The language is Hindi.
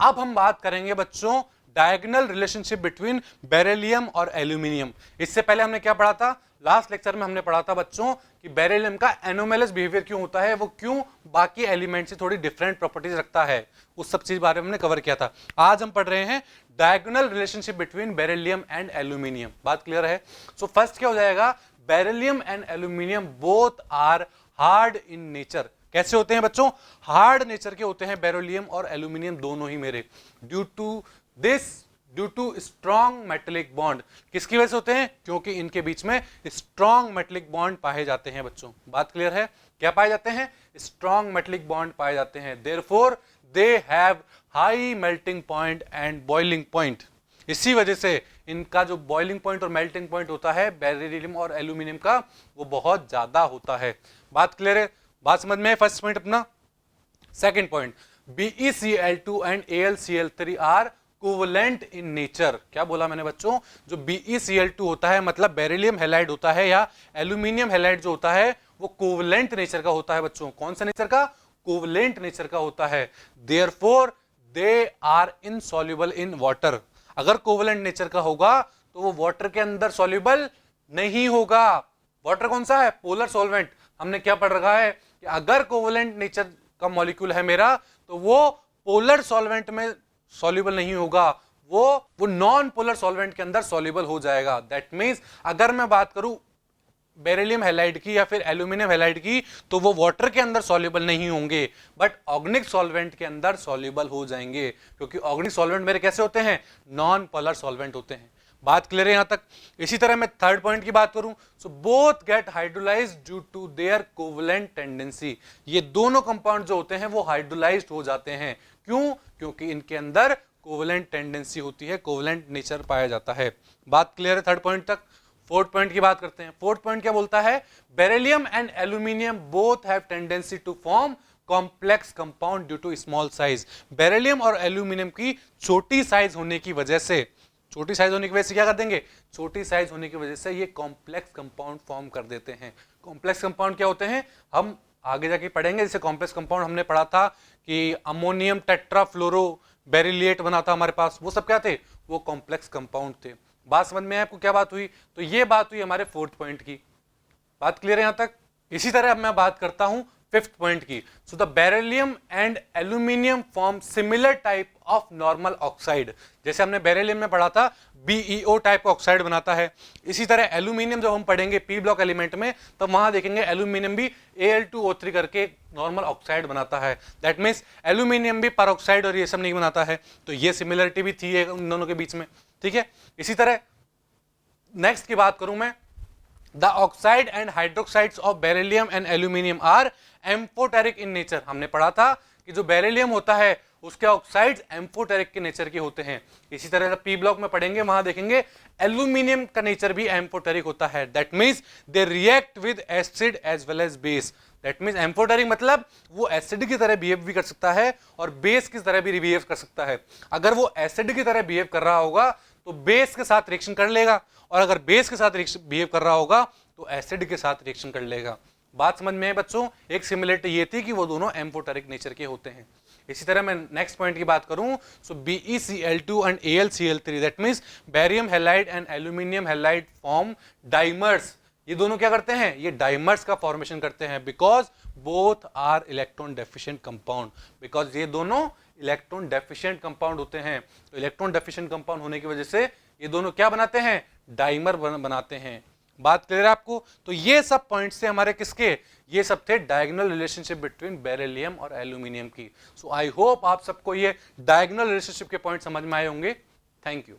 अब हम बात करेंगे बच्चों डायगोनल रिलेशनशिप बिटवीन बेरिलियम और एल्यूमिनियम। इससे पहले हमने क्या पढ़ा था, लास्ट लेक्चर में हमने पढ़ा था बच्चों कि बेरिलियम का एनोमैलस बिहेवियर क्यों होता है, वो क्यों बाकी एलिमेंट से थोड़ी डिफरेंट प्रॉपर्टीज रखता है, उस सब चीज बारे में हमने कवर किया था। आज हम पढ़ रहे हैं diagonal relationship between beryllium and aluminium. बात क्लियर है? सो फर्स्ट क्या हो जाएगा, beryllium and aluminium both are hard in nature. कैसे होते हैं बच्चों? हार्ड नेचर के होते हैं बेरिलियम और एल्यूमिनियम दोनों ही मेरे। Due to strong metallic bond. किसकी वजह से होते हैं? क्योंकि इनके बीच में स्ट्रॉन्ग मेटेलिक बॉन्ड पाए जाते हैं बच्चों। बात क्लियर है? क्या पाए जाते हैं? स्ट्रॉन्ग मेटेलिक बॉन्ड पाए जाते हैं। Therefore they have high melting point and boiling point. इसी वजह से इनका जो बॉइलिंग पॉइंट और मेल्टिंग पॉइंट होता है बेरिलियम और एल्यूमिनियम का, वो बहुत ज्यादा होता है। बात क्लियर है? बात समझ में है? फर्स्ट पॉइंट अपना। Second point, BeCl2 and AlCl3 are covalent in nature. क्या बोला मैंने बच्चों? जो BeCl2 होता है मतलब बेरिलियम हैलाइड होता है या एल्यूमिनियम हैलाइड जो होता है वो कोवलेंट नेचर का होता है बच्चों। कौन सा नेचर का? कोवलेंट नेचर का होता है। Therefore they are insoluble in water. अगर कोवलेंट नेचर का होगा तो वो वाटर के अंदर सॉल्युबल नहीं होगा। वाटर कौन सा है? Polar solvent. हमने क्या पढ़ रखा है कि अगर कोवलेंट नेचर का मॉलिक्यूल है मेरा तो वो पोलर सॉल्वेंट में सॉल्युबल नहीं होगा, वो नॉन पोलर सॉल्वेंट के अंदर सॉल्युबल हो जाएगा। दैट मींस अगर मैं बात करूं बेरिलियम हैलाइड की या फिर एल्यूमिनियम हैलाइड की तो वो वाटर के अंदर सॉल्युबल नहीं होंगे, बट ऑर्गेनिक सॉल्वेंट के अंदर सॉल्युबल हो जाएंगे, क्योंकि ऑर्गेनिक सॉल्वेंट मेरे कैसे होते हैं? नॉन पोलर सॉल्वेंट होते हैं। बात क्लियर है यहां तक? इसी तरह मैं थर्ड पॉइंट की बात करूं, so both get hydrolysed due to their covalent tendency. ये दोनों कंपाउंड जो होते हैं वो हाइड्रोलाइज्ड हो जाते हैं। क्यों? क्योंकि इनके अंदर कोवलेंट टेंडेंसी होती है, कोवलेंट नेचर पाया जाता है। बात क्लियर है थर्ड पॉइंट तक? फोर्थ पॉइंट की बात करते हैं। फोर्थ पॉइंट क्या बोलता है? Beryllium and aluminium both have tendency to form complex compound due to small size. Beryllium और एल्यूमिनियम की छोटी साइज होने की वजह से, छोटी साइज होने की वजह से क्या कर देंगे? छोटी साइज होने की वजह से ये कॉम्प्लेक्स कंपाउंड फॉर्म कर देते हैं। कॉम्प्लेक्स कंपाउंड क्या होते हैं हम आगे जाके पढ़ेंगे। जैसे कॉम्प्लेक्स कंपाउंड हमने पढ़ा था कि अमोनियम टेट्राफ्लोरो बेरिलिएट बना था हमारे पास, वो सब क्या थे? वो कॉम्प्लेक्स कंपाउंड थे। बात समझ में है आपको? क्या बात हुई? तो ये बात हुई हमारे फोर्थ पॉइंट की। बात क्लियर है यहां तक? इसी तरह अब मैं बात करता हूं फिफ्थ पॉइंट की। So the beryllium and aluminium form similar type of normal oxide. जैसे हमने बेरिलियम में पढ़ा था BeO टाइप का ऑक्साइड बनाता है, इसी तरह एल्यूमिनियम जब हम पढ़ेंगे P ब्लॉक एलिमेंट में तब वहां देखेंगे एल्यूमिनियम भी Al2O3 करके नॉर्मल ऑक्साइड बनाता है। दैट मीन्स एल्यूमिनियम भी परऑक्साइड और ये सब नहीं बनाता है। तो ये सिमिलरिटी भी थी उन दोनों के बीच में, ठीक है। इसी तरह नेक्स्ट की बात करूं मैं, The oxide and hydroxides of beryllium and aluminium are amphoteric in nature। हमने पढ़ा था कि जो बेरिलियम होता है उसके ऑक्साइड्स एम्फोटेरिक के नेचर के होते हैं। इसी तरह से पी ब्लॉक में पढ़ेंगे वहां देखेंगे एल्यूमिनियम का नेचर भी एम्फोटेरिक होता है। That means they react with acid as well as base. That means amphoteric मतलब वो एसिड की तरह बिहेव भी कर सकता है और बेस की तरह भी बिहेव कर सकता है। अगर वो एसिड की तरह बिहेव कर रहा होगा तो बेस के साथ रिएक्शन कर लेगा, और अगर बेस के साथ बिहेव कर रहा होगा तो एसिड के साथ रिएक्शन कर लेगा। बात समझ में है बच्चों? एक सिमिलरिटी ये थी कि वो दोनों एम्फोटेरिक नेचर के होते हैं। इसी तरह मैं नेक्स्ट पॉइंट की बात करूं, सो BeCl2 and AlCl3 that means barium halide and aluminium halide form dimers. ये दोनों क्या करते हैं? ये डाइमर्स का फॉर्मेशन करते हैं, because both are electron deficient compound. Because ये दोनों इलेक्ट्रॉन डेफिशिएंट कंपाउंड होते हैं, तो इलेक्ट्रॉन डेफिशिएंट कंपाउंड होने की वजह से ये दोनों क्या बनाते हैं? डाइमर बनाते हैं। बात क्लियर है आपको? तो ये सब पॉइंट्स थे हमारे किसके? ये सब थे डायगोनल रिलेशनशिप बिटवीन बेरिलियम और एल्यूमिनियम की। सो आई होप आप सबको ये डायगोनल रिलेशनशिप के पॉइंट समझ में आए होंगे। Thank you.